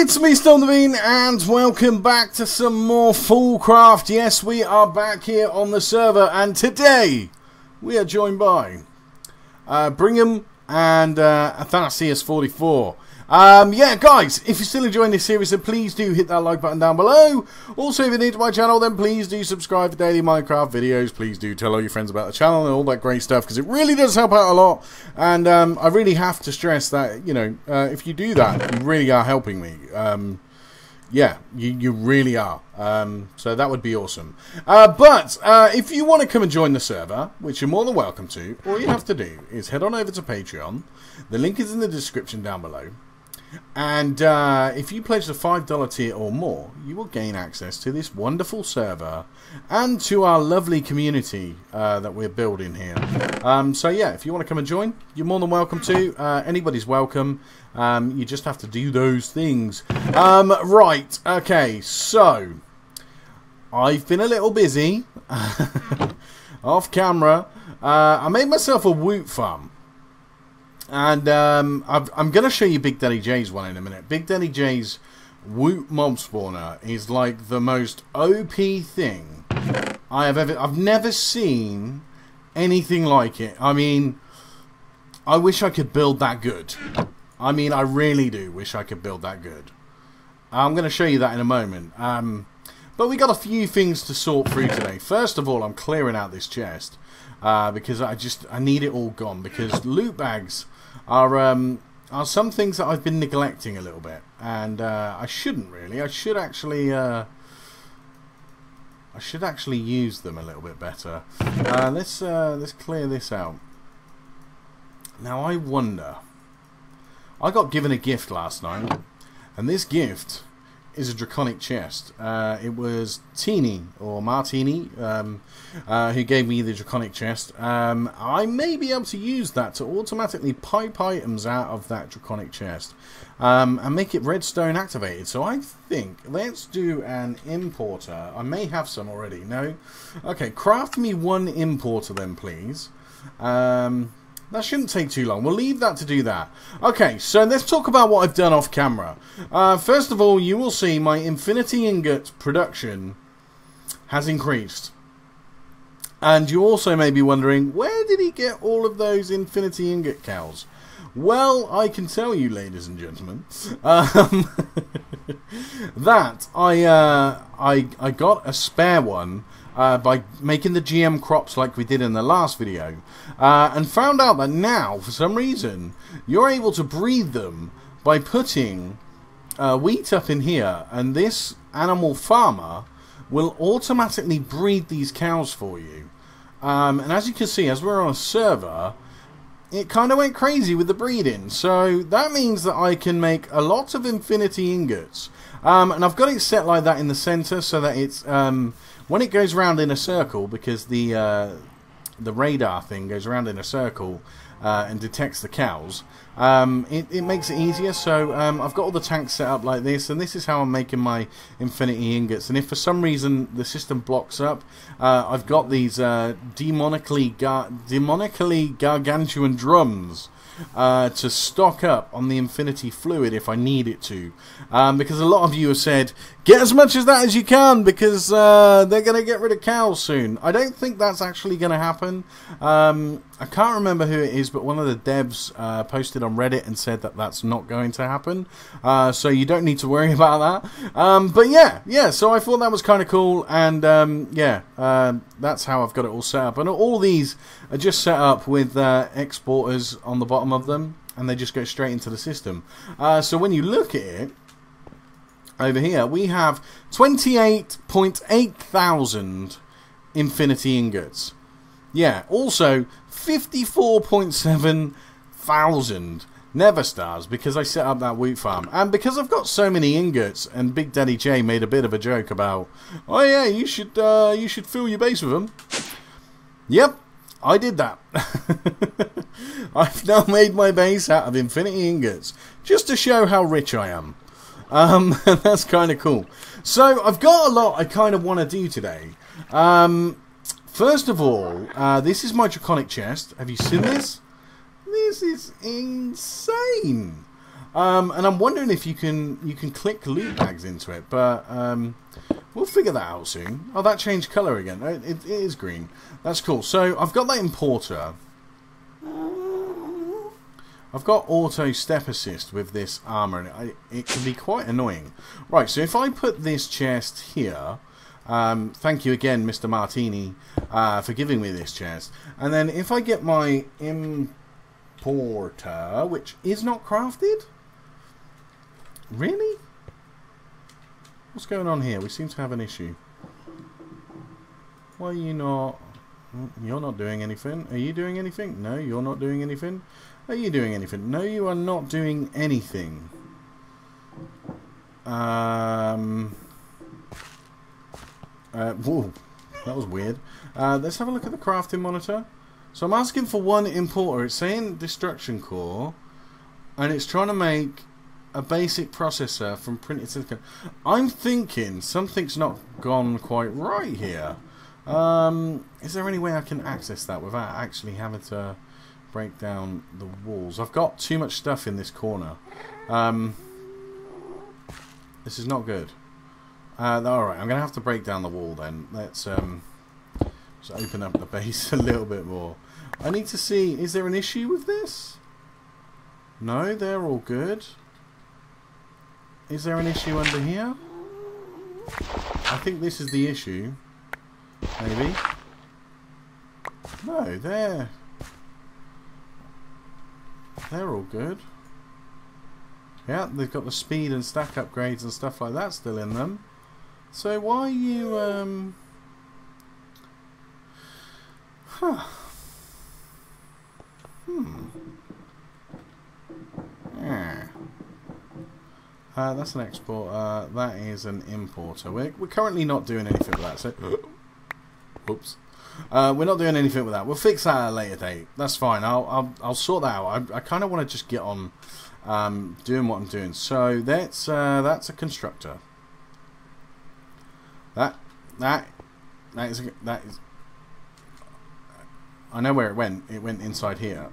It's me, Stomp The Bean, and welcome back to some more Fullcraft. Yes, we are back here on the server, and today we are joined by Brigham and Athanasius44. Yeah, guys, if you're still enjoying this series, then please do hit that like button down below. Also, if you're new to my channel, then please do subscribe for daily Minecraft videos. Please do tell all your friends about the channel and all that great stuff, because it really does help out a lot. And I really have to stress that, you know, if you do that, you really are helping me. Yeah, you really are. So that would be awesome. But if you want to come and join the server, which you're more than welcome to, all you have to do is head on over to Patreon. The link is in the description down below. And if you pledge the $5 tier or more, you will gain access to this wonderful server and to our lovely community that we're building here. So yeah, if you want to come and join, you're more than welcome to. Anybody's welcome. You just have to do those things. Right, okay, so I've been a little busy off camera. I made myself a woot farm. And I'm going to show you Big Daddy J's one in a minute. Big Daddy J's Woot Mob Spawner is like the most OP thing I've never seen anything like it. I mean, I wish I could build that good. I mean, I really do wish I could build that good. I'm going to show you that in a moment. But we got a few things to sort through today. First of all, I'm clearing out this chest because I need it all gone, because loot bags are some things that I've been neglecting a little bit, and I shouldn't really. I should actually use them a little bit better. Let's clear this out. Now I wonder. I got given a gift last night, and this gift is a draconic chest. It was Teeny or Martini who gave me the draconic chest. I may be able to use that to automatically pipe items out of that draconic chest and make it redstone activated. So I think let's do an importer. I may have some already. No? Okay, craft me one importer then, please. That shouldn't take too long. We'll leave that to do that. Okay, so let's talk about what I've done off camera. First of all, you will see my infinity ingot production has increased. And you also may be wondering, where did he get all of those infinity ingot cows? Well, I can tell you, ladies and gentlemen, that I got a spare one by making the GM crops like we did in the last video, and found out that now, for some reason, you're able to breed them by putting wheat up in here, and this animal farmer will automatically breed these cows for you. And as you can see, as we're on a server, it kind of went crazy with the breeding, so that means that I can make a lot of infinity ingots. And I've got it set like that in the center so that it's when it goes around in a circle, because the radar thing goes around in a circle and detects the cows, it makes it easier. So I've got all the tanks set up like this, and this is how I'm making my infinity ingots. And if for some reason the system blocks up, I've got these demonically gargantuan drums to stock up on the infinity fluid if I need it to, because a lot of you have said get as much as that as you can, because they're going to get rid of cows soon. I don't think that's actually going to happen. I can't remember who it is, but one of the devs posted on Reddit and said that that's not going to happen, so you don't need to worry about that. But yeah, so I thought that was kind of cool, and that's how I've got it all set up. And all these are just set up with exporters on the bottom of them, and they just go straight into the system. So when you look at it over here, we have 28.8 thousand infinity ingots. Yeah, also 54.7 thousand Nether stars, because I set up that wheat farm, and because I've got so many ingots. And Big Daddy J made a bit of a joke about, oh yeah, you should fill your base with them. Yep, I did that. I've now made my base out of infinity ingots just to show how rich I am. That's kind of cool. So I've got a lot I kind of want to do today. First of all, this is my draconic chest. Have you seen this? This is insane. And I'm wondering if you can click loot bags into it, but we'll figure that out soon. Oh, that changed colour again. It is green. That's cool. So I've got that importer. I've got auto step assist with this armour, and it can be quite annoying. Right, so if I put this chest here, thank you again, Mr. Martini, for giving me this chest. And then if I get my importer, which is not crafted? Really? What's going on here? We seem to have an issue. Why are you not... You're not doing anything. Are you doing anything? No, you're not doing anything. Are you doing anything? No, you are not doing anything. Whoa, that was weird. Let's have a look at the crafting monitor. So I'm asking for one importer. It's saying destruction core, and it's trying to make a basic processor from printed silicon. I'm thinking something's not gone quite right here. Is there any way I can access that without actually having to break down the walls? I've got too much stuff in this corner. This is not good. Alright, I'm going to have to break down the wall then. Let's just open up the base a little bit more. I need to see, is there an issue with this? No, they're all good. Is there an issue under here? I think this is the issue. Maybe. No, they're all good. Yeah, they've got the speed and stack upgrades and stuff like that still in them. So why are you Yeah. That's an export. That is an importer. We're currently not doing anything with that. So, oops. We're not doing anything with that. We'll fix that at a later date. That's fine. I'll sort that out. I kind of want to just get on doing what I'm doing. So that's a constructor. That is. I know where it went. It went inside here.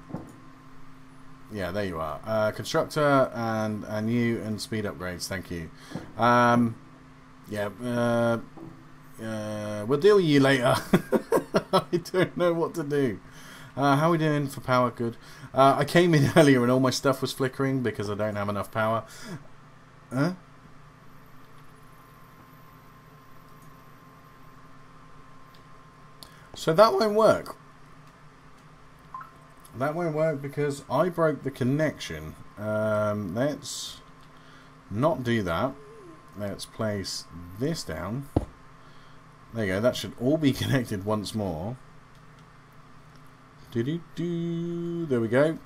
Yeah, there you are. Constructor and you and speed upgrades. Thank you. Yeah. We'll deal with you later. I don't know what to do. How are we doing for power? Good. I came in earlier and all my stuff was flickering because I don't have enough power. Huh? So that won't work. That won't work because I broke the connection. Let's not do that. Let's place this down. There you go. That should all be connected once more. There we go.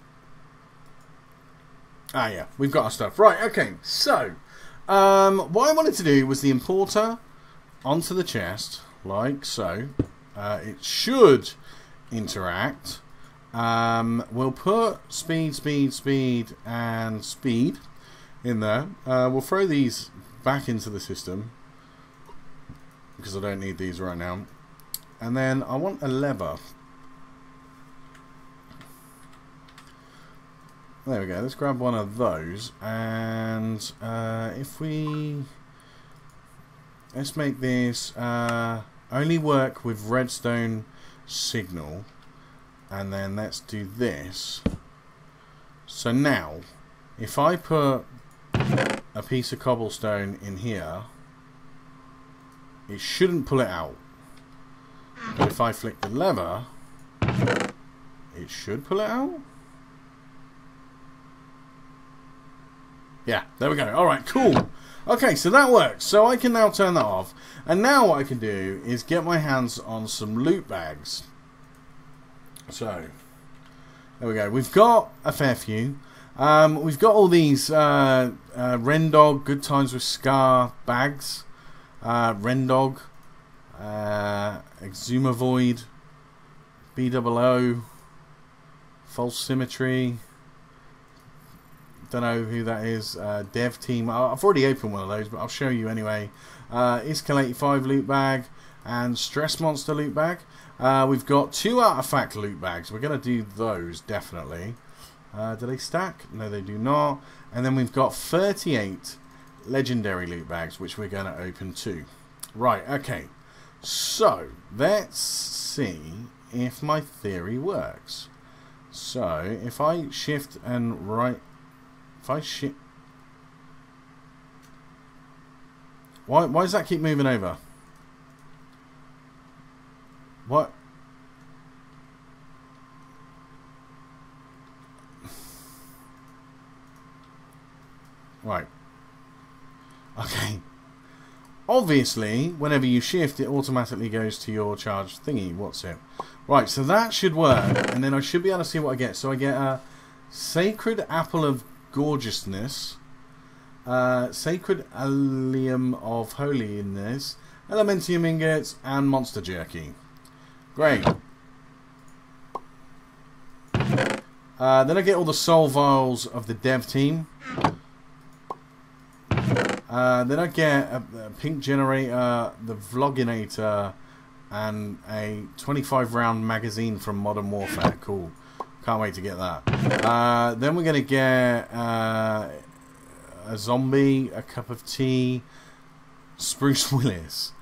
Ah, yeah. We've got our stuff. Right, okay. So, what I wanted to do was the importer onto the chest, like so. It should interact. We'll put speed, and speed in there. We'll throw these back into the system because I don't need these right now. And then I want a lever. There we go. Let's grab one of those, and let's make this only work with redstone signal. And then let's do this. So now, if I put a piece of cobblestone in here, it shouldn't pull it out. But if I flick the lever, it should pull it out. Yeah, there we go. Alright, cool. Okay, so that works. So I can now turn that off. And now what I can do is get my hands on some loot bags. So, there we go. We've got a fair few. We've got all these Rendog, Good Times with Scar bags. Rendog, Exumavoid, BOO, False Symmetry. Don't know who that is. Dev Team. I've already opened one of those, but I'll show you anyway. Iskal 85 loot bag and Stress Monster loot bag. We've got 2 artifact loot bags. We're going to do those, definitely. Do they stack? No, they do not. And then we've got 38 legendary loot bags, which we're going to open too. Right, okay. So, let's see if my theory works. So, if I shift and right... If I shift... Why does that keep moving over? What? Right. Okay. Obviously, whenever you shift, it automatically goes to your charged thingy. What's it? Right, so that should work. And then I should be able to see what I get. So I get a Sacred Apple of Gorgeousness. Sacred Allium of Holiness. Elementium Ingots. And Monster Jerky. Great. Then I get all the soul vials of the dev team. Then I get a pink generator, the vloginator, and a 25 round magazine from Modern Warfare. Cool. Can't wait to get that. Then we're going to get a zombie, a cup of tea, Spruce Willis,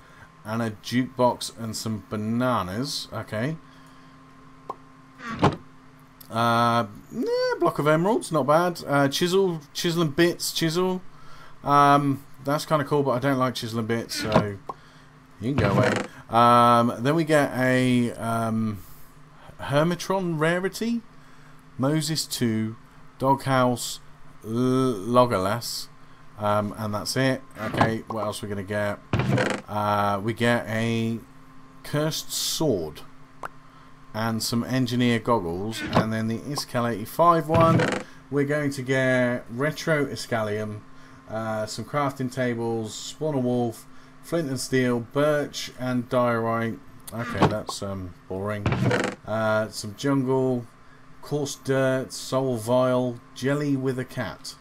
and a jukebox and some bananas. Okay. Block of emeralds, not bad. Chisel and bits, chisel. That's kind of cool, but I don't like chisel and bits, so you can go away. Then we get a Hermitron rarity, Moses 2, Doghouse, Logalas, and that's it. Okay, what else are we going to get? We get a Cursed Sword and some Engineer Goggles, and then the Iscal 85 one, we're going to get Retro Iscalium, some crafting tables, Spawner Wolf, Flint and Steel, Birch and Diorite. Okay, that's boring. Some Jungle, Coarse Dirt, Soul Vial, Jelly with a Cat.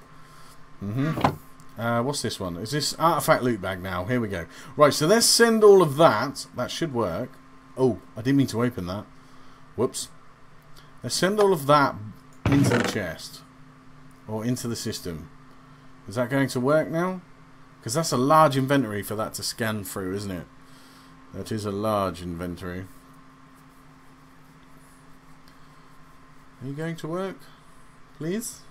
What's this one? Is this Artifact Loot Bag now? Here we go. Right, so let's send all of that. That should work. Oh, I didn't mean to open that. Whoops. Let's send all of that into the chest. Or into the system. Is that going to work now? Because that's a large inventory for that to scan through, isn't it? That is a large inventory. Are you going to work? Please?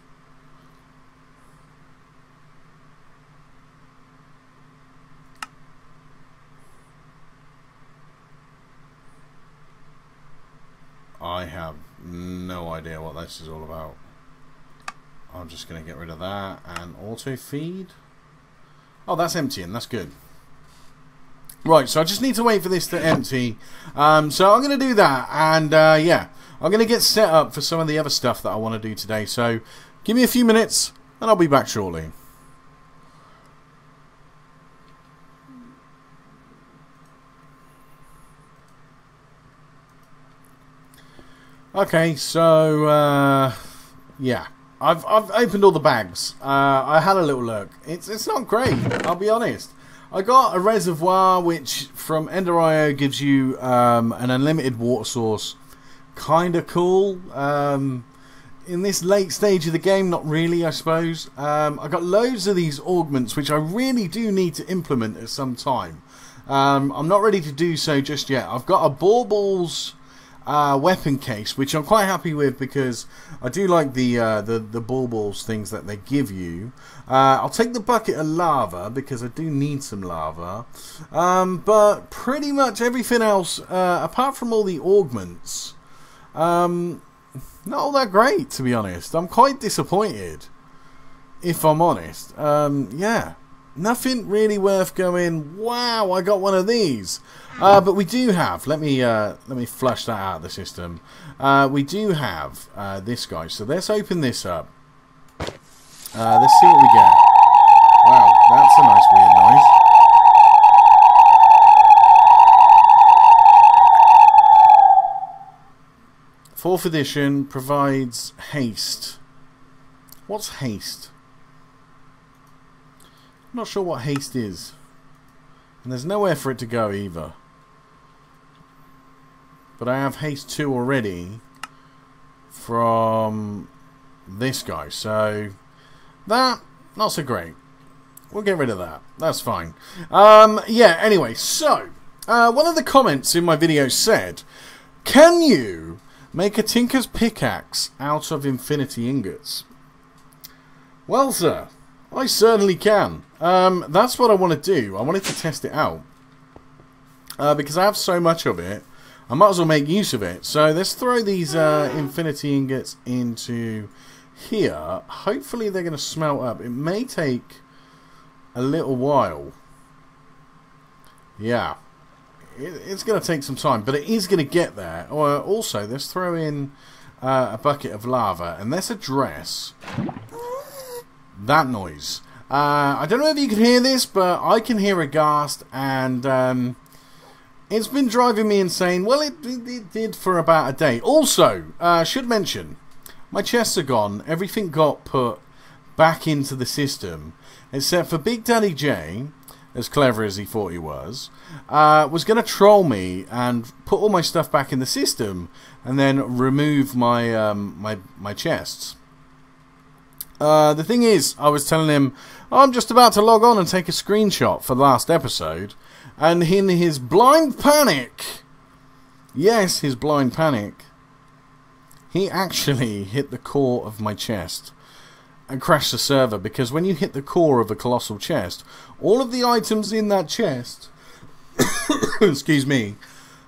I have no idea what this is all about. I'm just going to get rid of that and auto feed. Oh, that's emptying. That's good. Right, so I just need to wait for this to empty. So I'm going to do that, and yeah, I'm going to get set up for some of the other stuff that I want to do today. So give me a few minutes, and I'll be back shortly. Okay, so yeah, I've opened all the bags. I had a little look. It's not great, I'll be honest. I got a reservoir which from Ender.io gives you an unlimited water source. Kinda cool. In this late stage of the game, not really, I suppose. I got loads of these augments which I really do need to implement at some time. I'm not ready to do so just yet. I've got a Baubles weapon case, which I'm quite happy with because I do like the Baubles things that they give you. I'll take the bucket of lava because I do need some lava. But pretty much everything else, apart from all the augments, not all that great, to be honest. I'm quite disappointed, if I'm honest. Yeah, nothing really worth going, wow, I got one of these. But we do have, let me flush that out of the system. We do have this guy, so let's open this up. Let's see what we get. Wow, that's a nice weird noise. Fourth edition provides haste. What's haste? I'm not sure what haste is. And there's nowhere for it to go either. But I have haste 2 already from this guy. So That, not so great. We'll get rid of that. That's fine. Yeah, anyway, so, one of the comments in my video said, can you make a tinker's pickaxe out of infinity ingots? Well, sir, I certainly can. That's what I want to do. I wanted to test it out. Because I have so much of it, I might as well make use of it. So let's throw these infinity ingots into here. Hopefully they're going to smelt up. It may take a little while. Yeah. It's going to take some time, but it is going to get there. Also, let's throw in a bucket of lava, and let's address that noise. I don't know if you can hear this, but I can hear a ghast, and it's been driving me insane. Well, it did for about a day. Also, should mention, my chests are gone. Everything got put back into the system, except for Big Daddy J, as clever as he thought he was going to troll me and put all my stuff back in the system, and then remove my my chests. The thing is, I was telling him, I'm just about to log on and take a screenshot for the last episode, and in his blind panic, yes, his blind panic, he actually hit the core of my chest and crashed the server, because when you hit the core of a colossal chest, all of the items in that chest, excuse me,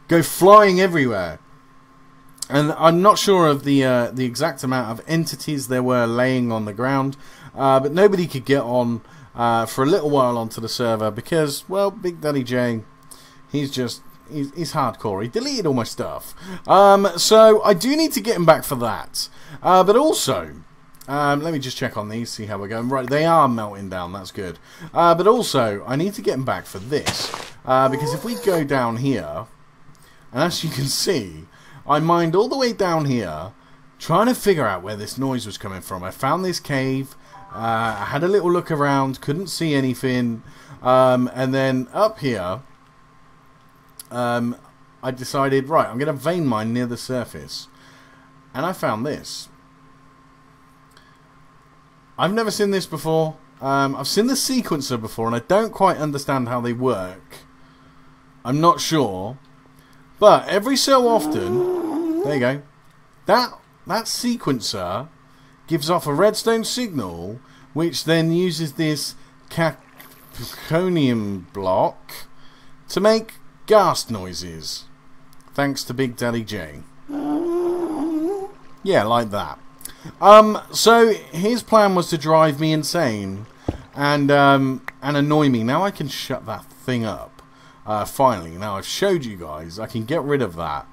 go flying everywhere. And I'm not sure of the exact amount of entities there were laying on the ground, but nobody could get on for a little while onto the server because, well, Big Daddy J, he's hardcore. He deleted all my stuff. So I do need to get him back for that. But also, let me just check on these, see how we're going. Right, they are melting down, that's good. But also, I need to get him back for this. Because if we go down here, and as you can see, I mined all the way down here, trying to figure out where this noise was coming from. I found this cave, I had a little look around, couldn't see anything, and then up here, I decided, right, I'm going to vein mine near the surface. And I found this. I've never seen this before. I've seen the sequencer before, and I don't quite understand how they work. I'm not sure. But every so often, there you go, that sequencer gives off a redstone signal, which then uses this caconium block to make ghast noises. Thanks to Big Daddy J. Yeah, like that. So his plan was to drive me insane and annoy me. Now I can shut that thing up. Finally, now I've showed you guys, I can get rid of that.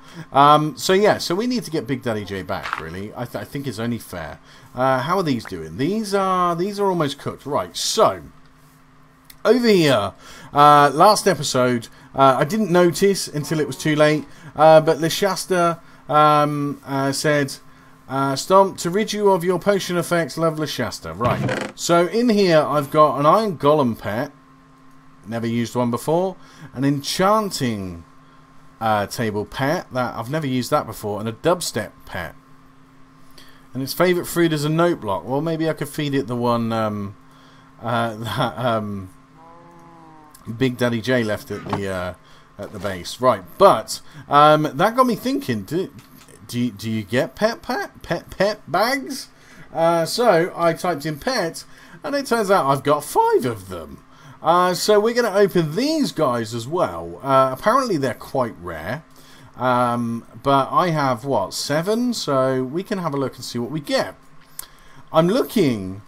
So yeah, so we need to get Big Daddy J back, really. I think it's only fair. How are these doing? These are almost cooked. Right, so over here, last episode, I didn't notice until it was too late, but Leshasta said, Stomp, to rid you of your potion effects, love Leshasta. Right, so in here I've got an iron golem pet. Never used one before. An enchanting table pet. That I've never used that before. And a dubstep pet. And its favourite food is a note block. Well, maybe I could feed it the one that Big Daddy J left at the base. Right, but that got me thinking. Do you get pet bags? So I typed in pet, and it turns out I've got 5 of them. So we're going to open these guys as well. Apparently they're quite rare. But I have, what, 7? So we can have a look and see what we get. I'm looking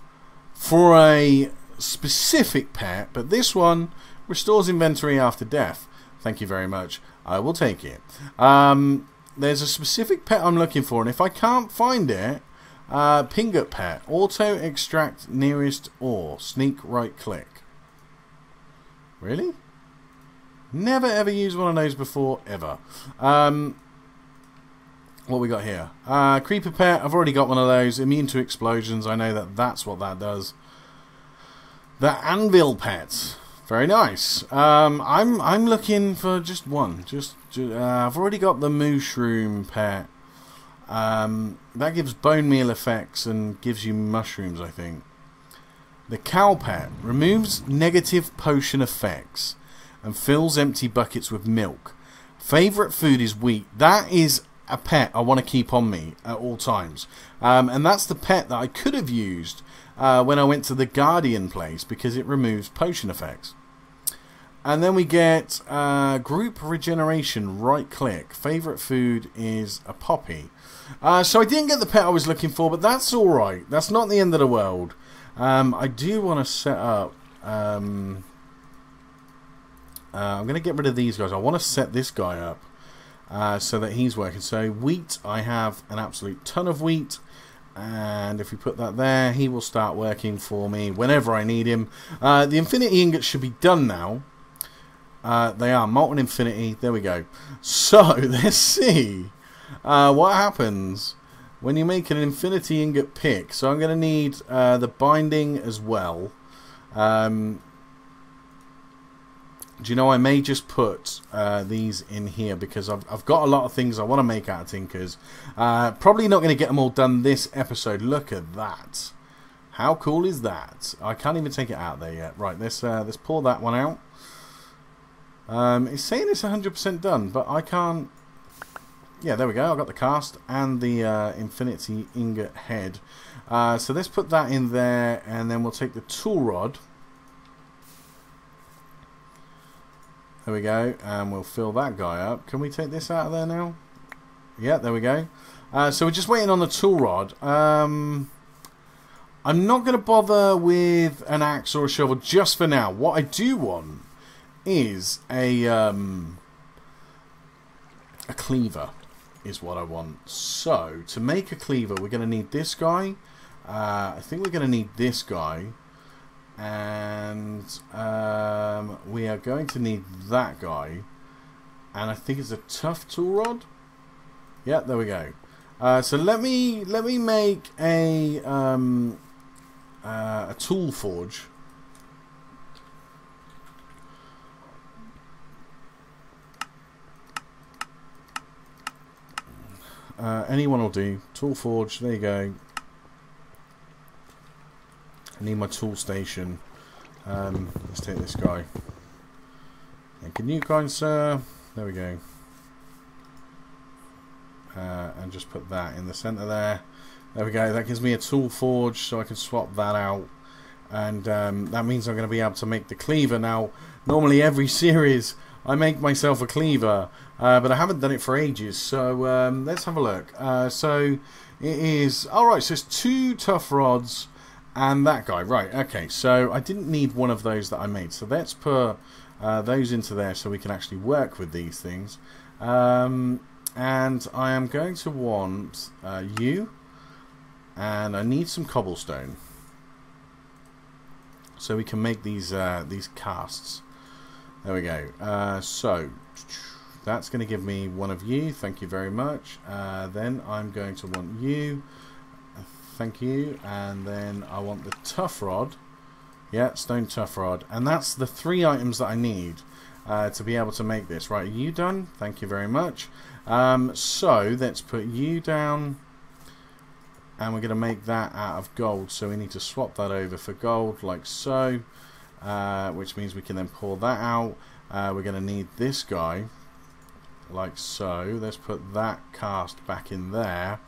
for a specific pet, but this one restores inventory after death. Thank you very much. I will take it. There's a specific pet I'm looking for, and if I can't find it, Pingut pet. Auto extract nearest ore. Sneak right click. Really? Never ever used one of those before, ever. What we got here? Creeper pet. I've already got one of those. Immune to explosions. I know that's what that does. The anvil pet. Very nice. I'm looking for just one. I've already got the mushroom pet. That gives bone meal effects and gives you mushrooms, I think. The cow pet removes negative potion effects and fills empty buckets with milk. Favourite food is wheat. That is a pet I want to keep on me at all times. And that's the pet that I could have used when I went to the Guardian place, because it removes potion effects. And then we get group regeneration, right click. Favourite food is a poppy. So I didn't get the pet I was looking for, but that's alright. That's not the end of the world. I do want to set up... I'm going to get rid of these guys. I want to set this guy up so that he's working. So wheat, I have an absolute ton of wheat. And if we put that there, he will start working for me whenever I need him. The infinity ingots should be done now. They are molten infinity. There we go. So let's see what happens when you make an infinity ingot pick. So I'm going to need the binding as well. Do you know, I may just put these in here, because I've got a lot of things I want to make out of Tinkers. Probably not going to get them all done this episode. Look at that. How cool is that? I can't even take it out there yet. Right, let's pour that one out. It's saying it's 100% done, but I can't... Yeah, there we go. I've got the cast and the infinity ingot head. So let's put that in there, and then we'll take the tool rod. There we go, and we'll fill that guy up. Can we take this out of there now? Yeah, there we go. So we're just waiting on the tool rod. I'm not going to bother with an axe or a shovel just for now. What I do want is a cleaver is what I want. So to make a cleaver, we're going to need this guy. I think we're going to need this guy. And we are going to need that guy, and I think it's a tough tool rod. Yeah, there we go. So let me make a tool forge. Anyone will do. Tool forge. There you go. I need my tool station. Let's take this guy. Can you kind sir? There we go. And just put that in the center there. There we go. That gives me a tool forge, so I can swap that out. And that means I'm going to be able to make the cleaver. Now, normally every series I make myself a cleaver, but I haven't done it for ages. So let's have a look. So it is... Alright, so it's 2 tough rods. And that guy, right, okay, so I didn't need one of those that I made, so let's put those into there so we can actually work with these things. And I am going to want you, and I need some cobblestone so we can make these casts. There we go. So that's going to give me one of you, thank you very much. Then I'm going to want you. Thank you, and then I want the tough rod. Yeah, stone tough rod, and that's the 3 items that I need to be able to make this. Right, are you done? Thank you very much. So let's put you down, and we're going to make that out of gold. So we need to swap that over for gold, like so, which means we can then pull that out. We're going to need this guy, like so. Let's put that cast back in there.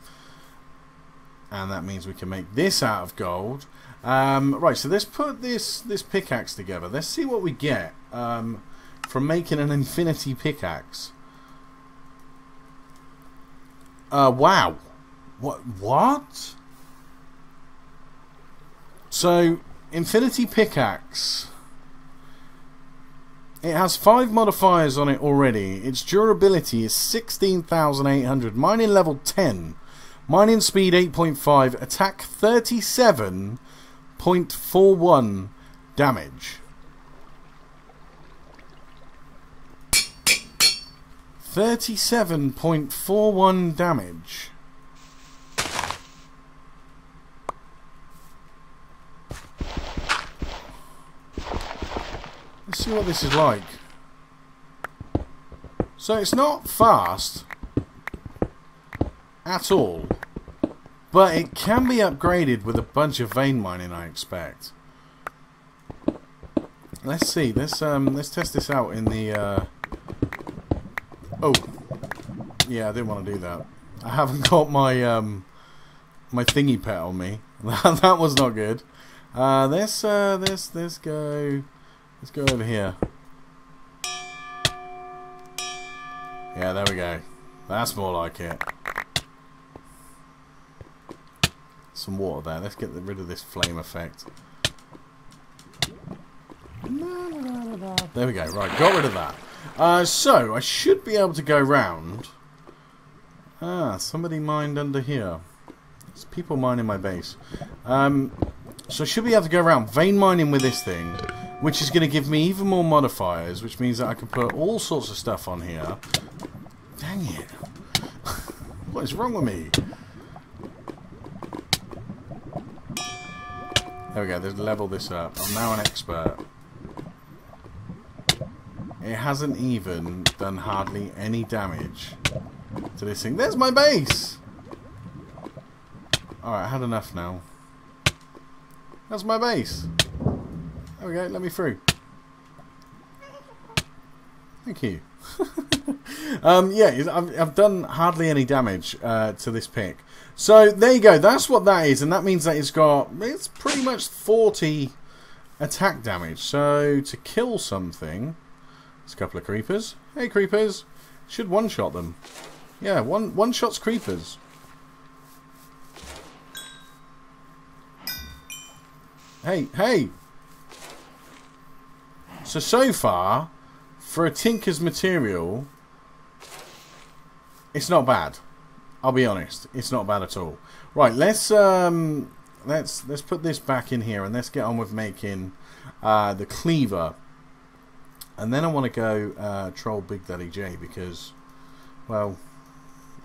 And that means we can make this out of gold. Right, so let's put this pickaxe together. Let's see what we get from making an infinity pickaxe. Wow. What? So, infinity pickaxe. It has 5 modifiers on it already. Its durability is 16,800. Mining level 10. Mining speed 8.5, attack 37.41 damage. 37.41 damage. Let's see what this is like. So it's not fast at all, but it can be upgraded with a bunch of vein mining, I expect. Let's see. Let's test this out in the. Oh, yeah, I didn't want to do that. I haven't got my my thingy pet on me. That was not good. Let's go. Let's go over here. Yeah, there we go. That's more like it. Some water there. Let's get rid of this flame effect. There we go. Right, got rid of that. So, I should be able to go round. Somebody mined under here. There's people mining my base. So I should be able to go around vein mining with this thing, which is going to give me even more modifiers, which means that I can put all sorts of stuff on here. Dang it. What is wrong with me? There we go, let's level this up. I'm now an expert. It hasn't even done hardly any damage to this thing. There's my base! Alright, I had enough now. That's my base. There we go, let me through. Thank you. Yeah, I've done hardly any damage to this pick. So, there you go. That's what that is. And that means that it's pretty much 40 attack damage. So, to kill something, there's a couple of creepers. Hey, creepers. Should one-shot them. Yeah, one-shots creepers. Hey, hey. So far, for a Tinker's material, it's not bad. I'll be honest, it's not bad at all. Right, let's put this back in here and let's get on with making the cleaver. And then I want to go troll Big Daddy J because, well,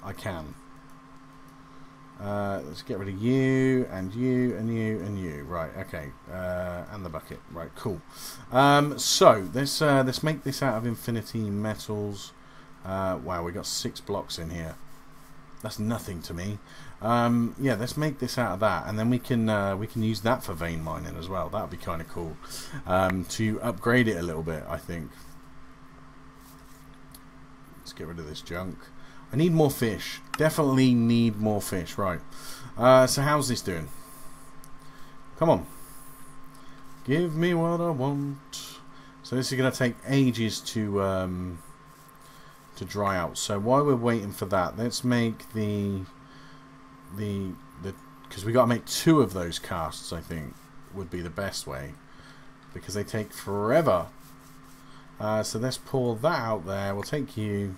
I can. Let's get rid of you and you and you and you. Right, okay. And the bucket. Right, cool. So let's make this out of infinity metals. Wow, we got 6 blocks in here. That's nothing to me. Yeah, let's make this out of that, and then we can use that for vein mining as well. That'd be kind of cool to upgrade it a little bit, I think. Let's get rid of this junk. I need more fish. Definitely need more fish. Right. So how's this doing? Come on. Give me what I want. So this is going to take ages to dry out. So while we're waiting for that, let's make the because we got to make 2 of those casts. I think would be the best way because they take forever. So let's pull that out there. We'll take you.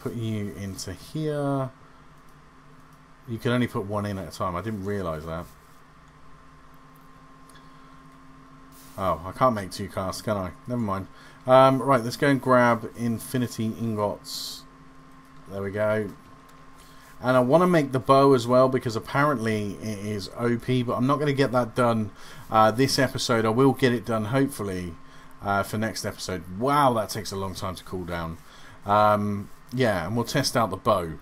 Put you into here. You can only put 1 in at a time. I didn't realise that. Oh, I can't make 2 casts, can I? Never mind. Right, let's go and grab infinity ingots. There we go. And I want to make the bow as well because apparently it is OP, but I'm not going to get that done this episode. I will get it done hopefully for next episode. Wow, that takes a long time to cool down. Yeah, and we'll test out the bow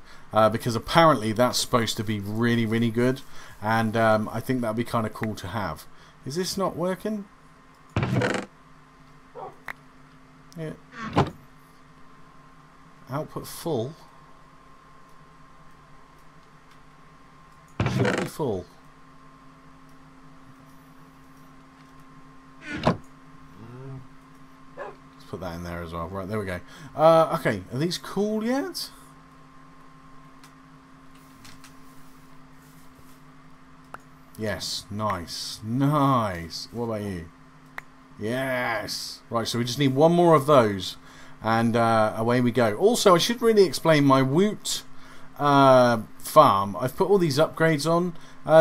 because apparently that's supposed to be really, really good, and I think that'd be kind of cool to have. Is this not working? Yeah. Output full. Should be full. Put that in there as well. Right, there we go. Okay, are these cool yet? Yes, nice. Nice. What about you? Yes. Right, so we just need 1 more of those. And away we go. Also, I should really explain my Woot farm. I've put all these upgrades on.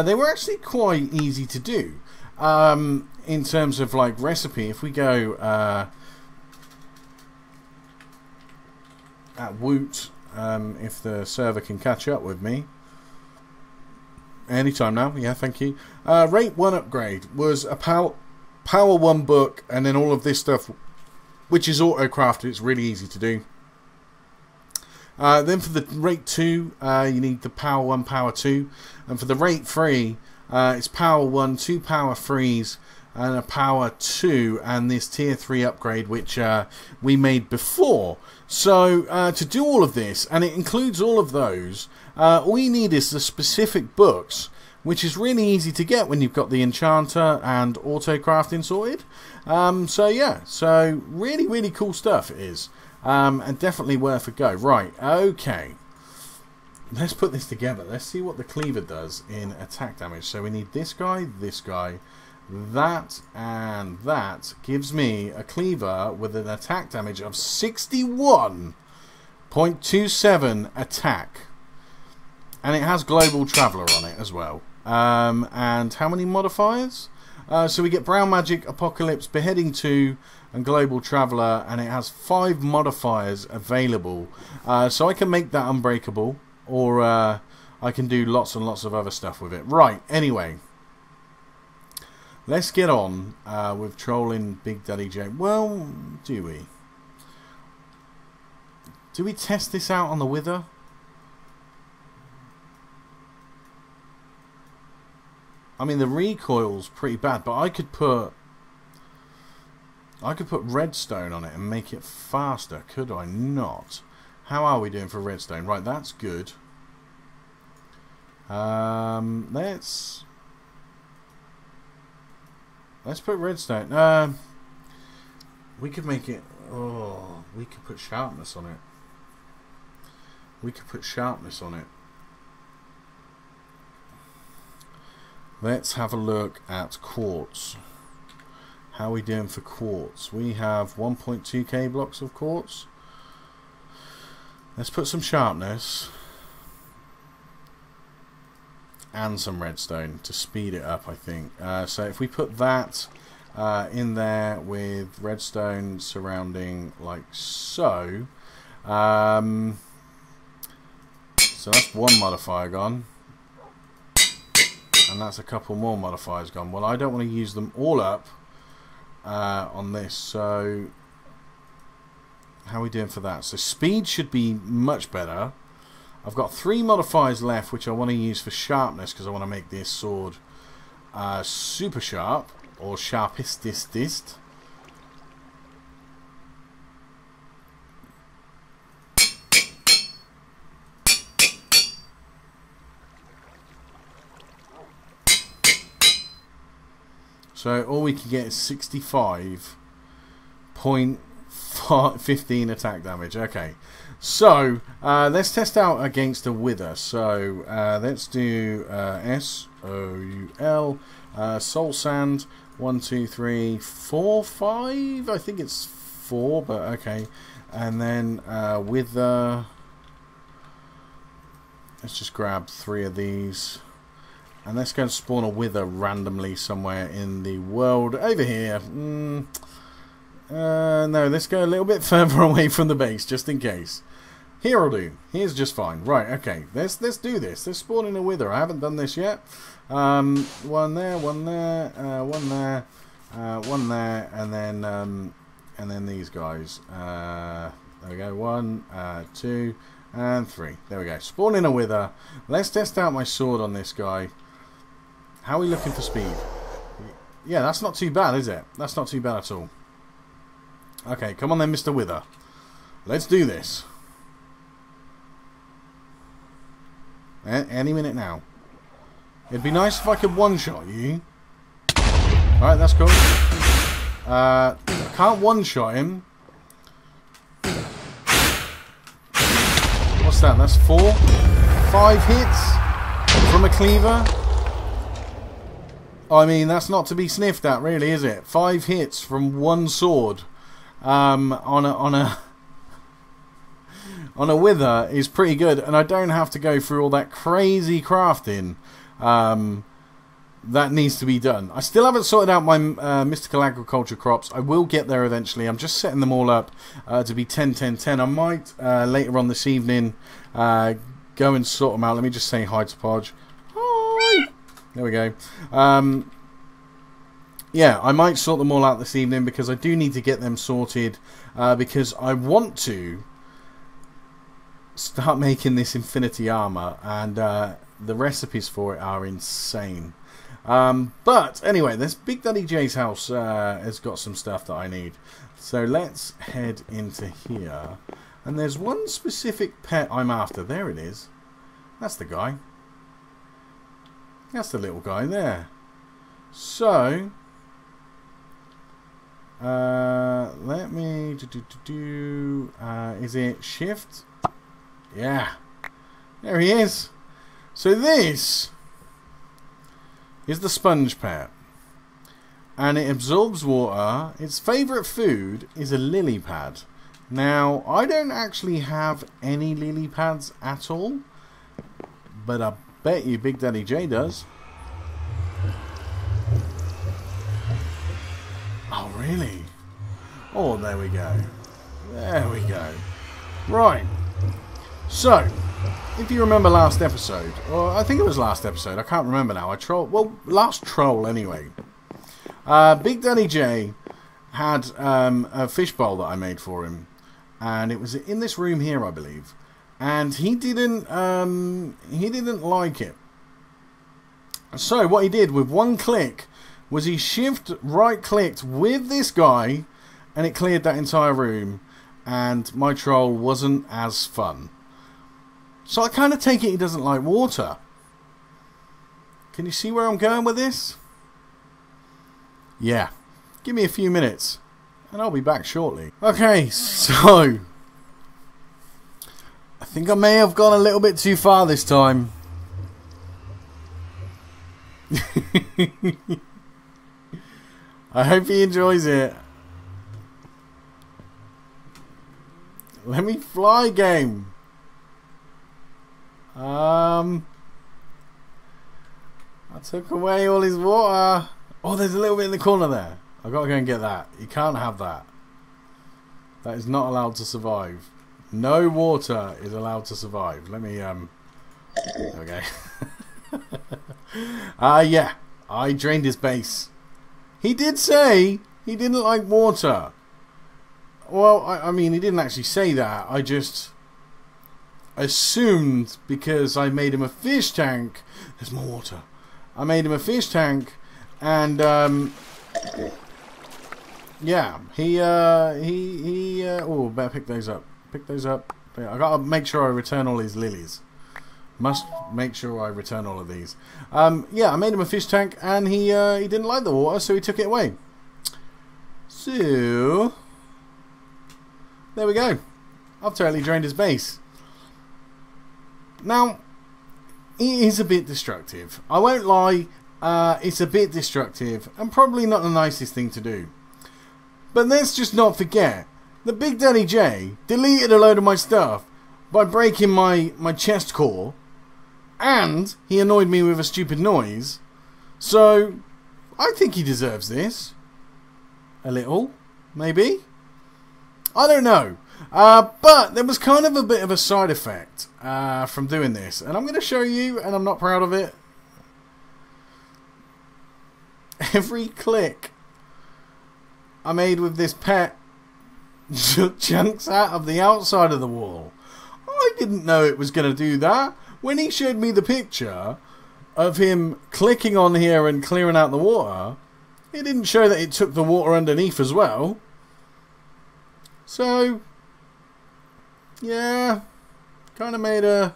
They were actually quite easy to do. In terms of, like, recipe. If we go... at Woot, if the server can catch up with me. Anytime now, yeah, thank you. Rate 1 upgrade was a power 1 book, and then all of this stuff, which is auto-crafted. It's really easy to do. Then for the rate 2, you need the power 1, power 2, and for the rate 3, it's power 1, 2 power 3s, and a power 2, and this tier 3 upgrade which we made before. So to do all of this, and it includes all of those, all you need is the specific books, which is really easy to get when you've got the enchanter and auto crafting sorted. So yeah, so really cool stuff it is, and definitely worth a go. Right, okay, let's put this together. Let's see what the cleaver does in attack damage. So we need this guy, that, and that gives me a cleaver with an attack damage of 61.27 attack, and it has Global Traveller on it as well. And how many modifiers? So we get Brown Magic, Apocalypse, Beheading 2, and Global Traveller, and it has 5 modifiers available. So I can make that unbreakable, or I can do lots and lots of other stuff with it. Right, anyway, let's get on with trolling Big Daddy J. Well, do we? Do we test this out on the Wither? I mean, the recoil's pretty bad, but I could put redstone on it and make it faster, could I not? How are we doing for redstone? Right, that's good. Let's put redstone. We could make it. Oh, we could put sharpness on it. Let's have a look at quartz. How are we doing for quartz? We have 1.2k blocks of quartz. Let's put some sharpness and some redstone to speed it up, I think. So if we put that in there with redstone surrounding like so. So that's one modifier gone. And that's a couple more modifiers gone. Well, I don't want to use them all up on this, so how are we doing for that? So speed should be much better. I've got 3 modifiers left, which I want to use for sharpness, because I want to make this sword super sharp, or sharpestest. So all we can get is 65.15 attack damage. Okay, so let's test out against a Wither. So let's do SOUL, Soul Sand, 1, 2, 3, 4, 5. I think it's 4, but okay. And then Wither. Let's just grab 3 of these. And let's go and spawn a Wither randomly somewhere in the world. Over here. No, let's go a little bit further away from the base, just in case. Here will do. Here's just fine. Right, okay. Let's do this. Let's spawn in a Wither. I haven't done this yet. One there, one there, one there, one there, and then these guys. There we go. 1, 2, and 3. There we go. Spawn in a Wither. Let's test out my sword on this guy. How are we looking for speed? Yeah, that's not too bad, is it? That's not too bad at all. Okay, come on then, Mr. Wither. Let's do this. Any minute now. It'd be nice if I could one-shot you. Alright, that's cool. I can't one-shot him. What's that? That's 4? 5 hits from a cleaver? I mean, that's not to be sniffed at, really, is it? 5 hits from one sword on a Wither is pretty good, and I don't have to go through all that crazy crafting that needs to be done. I still haven't sorted out my mystical agriculture crops. I will get there eventually. I'm just setting them all up to be 10, 10, 10. I might later on this evening go and sort them out. Let me just say hi to Podge. Hi! There we go. Yeah, I might sort them all out this evening because I do need to get them sorted because I want to start making this infinity armor, and the recipes for it are insane. But anyway, this Big Daddy J's house has got some stuff that I need. So let's head into here. And there's one specific pet I'm after. There it is. That's the guy. That's the little guy there. So, let me is it shift? Yeah. There he is. So this is the sponge pet. And it absorbs water. Its favourite food is a lily pad. Now, I don't actually have any lily pads at all. But I bet you Big Daddy J does. Oh, really? Oh, there we go. There we go. Right. So, if you remember last episode, or I think it was last episode, I can't remember now. Last troll anyway. Big Daddy J had a fish bowl that I made for him, and it was in this room here, I believe. And he didn't like it. So what he did with one click was he shift right clicked with this guy, and it cleared that entire room. And my troll wasn't as fun. So I kind of take it he doesn't like water. Can you see where I'm going with this? Yeah. Give me a few minutes and I'll be back shortly. Okay, so I think I may have gone a little bit too far this time. I hope he enjoys it. Let me fly, game. I took away all his water. Oh, there's a little bit in the corner there. I've got to go and get that. You can't have that. That is not allowed to survive. No water is allowed to survive. Let me, okay. Yeah. I drained his base. He did say he didn't like water. Well, I mean, he didn't actually say that. I just assumed because I made him a fish tank. There's more water. I made him a fish tank, and yeah, he oh, better pick those up. Pick those up. I gotta make sure I return all his lilies. Must make sure I return all of these. Yeah, I made him a fish tank, and he didn't like the water, so he took it away. So there we go. I've totally drained his base. Now, it is a bit destructive. I won't lie, it's a bit destructive and probably not the nicest thing to do. But let's just not forget that Big Daddy J deleted a load of my stuff by breaking my chest core, and he annoyed me with a stupid noise. So, I think he deserves this. A little, maybe. I don't know. But there was kind of a bit of a side effect from doing this. And I'm going to show you, and I'm not proud of it. Every click I made with this pet chunks out of the outside of the wall. I didn't know it was going to do that. When he showed me the picture of him clicking on here and clearing out the water, it didn't show that it took the water underneath as well. So, yeah, kind of made a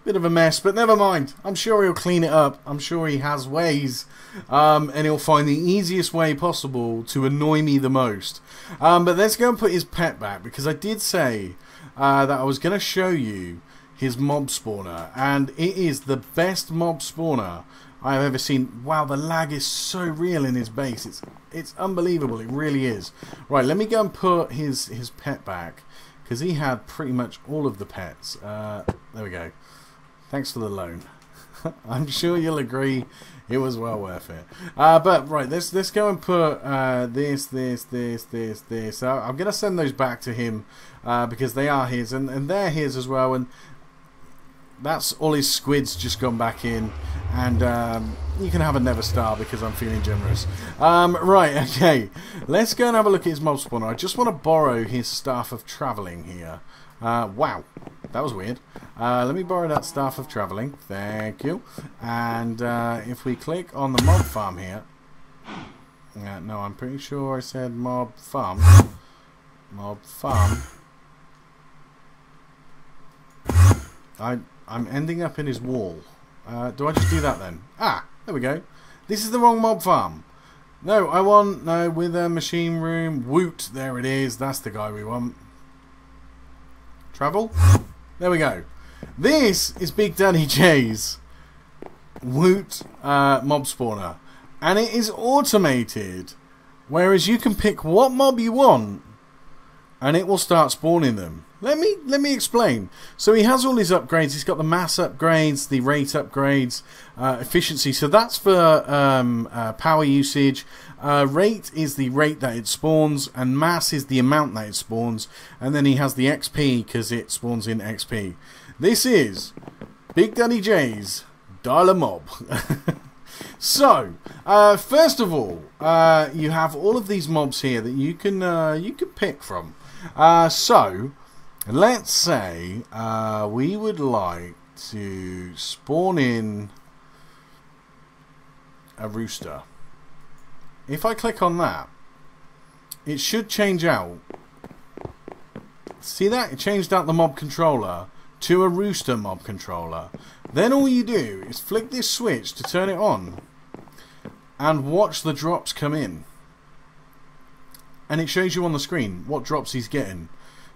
bit of a mess, but never mind. I'm sure he'll clean it up. I'm sure he has ways, and he'll find the easiest way possible to annoy me the most. But let's go and put his pet back, because I did say that I was going to show you his mob spawner, and it is the best mob spawner I've ever seen. Wow, the lag is so real in his base. It's unbelievable. It really is. Right, let me go and put his pet back, because he had pretty much all of the pets. There we go. Thanks for the loan. I'm sure you'll agree it was well worth it. But right, let's go and put this. I'm gonna send those back to him because they are his, and they're his as well. And that's all his squids just gone back in. And you can have a never star because I'm feeling generous. Right, okay. Let's go and have a look at his mob spawner. I just want to borrow his staff of travelling here. Wow, that was weird. Let me borrow that staff of travelling. Thank you. And if we click on the mob farm here. No, I'm pretty sure I said mob farm. Mob farm. I'm ending up in his wall. Do I just do that then? Ah, there we go. This is the wrong mob farm. No, I want... No, with a machine room. Woot, there it is. That's the guy we want. Travel? There we go. This is Big Daddy J's Woot mob spawner. And it is automated. Whereas you can pick what mob you want. And it will start spawning them. Let me explain. So he has all his upgrades. He's got the mass upgrades, the rate upgrades, efficiency. So that's for power usage. Rate is the rate that it spawns, and mass is the amount that it spawns. And then he has the XP because it spawns in XP. This is Big Daddy J's Dial a Mob. So, first of all, you have all of these mobs here that you can pick from. So, let's say we would like to spawn in a rooster. If I click on that, it should change out. See that? It changed out the mob controller to a rooster mob controller. Then all you do is flick this switch to turn it on and watch the drops come in. And it shows you on the screen what drops he's getting.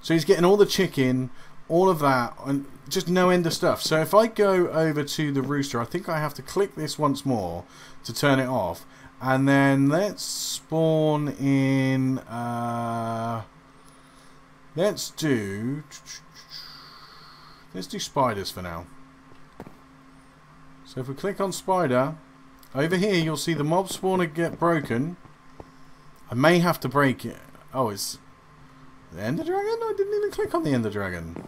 So he's getting all the chicken, all of that, and just no end of stuff. So if I go over to the rooster, I think I have to click this once more to turn it off. And then let's spawn in... let's do spiders for now. So if we click on spider, over here you'll see the mob spawner get broken. I may have to break it. Oh, it's the Ender Dragon? I didn't even click on the Ender Dragon.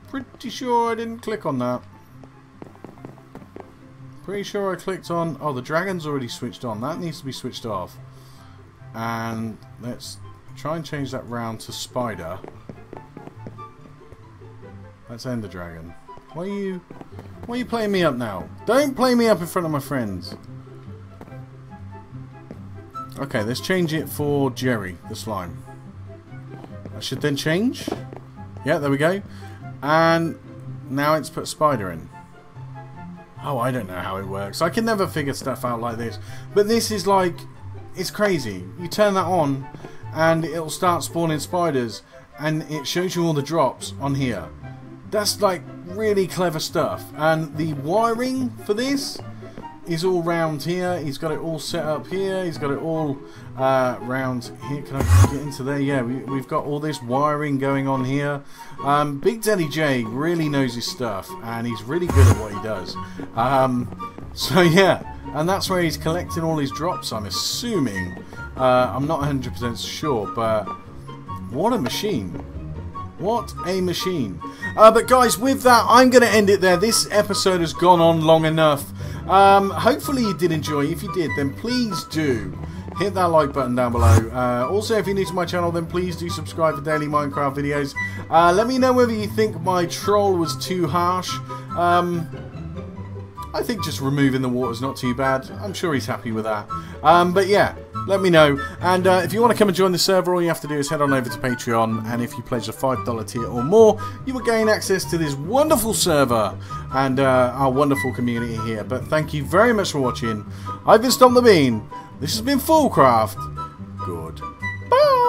Pretty sure I didn't click on that. Pretty sure I clicked on... Oh, the dragon's already switched on. That needs to be switched off. And let's try and change that round to spider. That's Ender Dragon. Why are you playing me up now? Don't play me up in front of my friends. Okay, let's change it for Jerry, the slime. I should then change. Yeah, there we go. And now it's put spider in. Oh, I don't know how it works. I can never figure stuff out like this. But this is like... It's crazy. You turn that on and it'll start spawning spiders. And it shows you all the drops on here. That's like really clever stuff. And the wiring for this is all round here. He's got it all set up here. He's got it all round here. Can I get into there? Yeah, we've got all this wiring going on here. Big Daddy J really knows his stuff, and he's really good at what he does. So yeah, and that's where he's collecting all his drops, I'm assuming. I'm not 100% sure, but what a machine. What a machine. But guys, with that, I'm going to end it there. This episode has gone on long enough. Hopefully you did enjoy. If you did, then please do hit that like button down below. Also, if you're new to my channel, then please do subscribe for daily Minecraft videos. Let me know whether you think my troll was too harsh. I think just removing the water is not too bad. I'm sure he's happy with that. But yeah, let me know. And if you want to come and join the server, all you have to do is head on over to Patreon. And if you pledge a $5 tier or more, you will gain access to this wonderful server and our wonderful community here. But thank you very much for watching. I've been Stomp the Bean. This has been Fullcraft. Goodbye.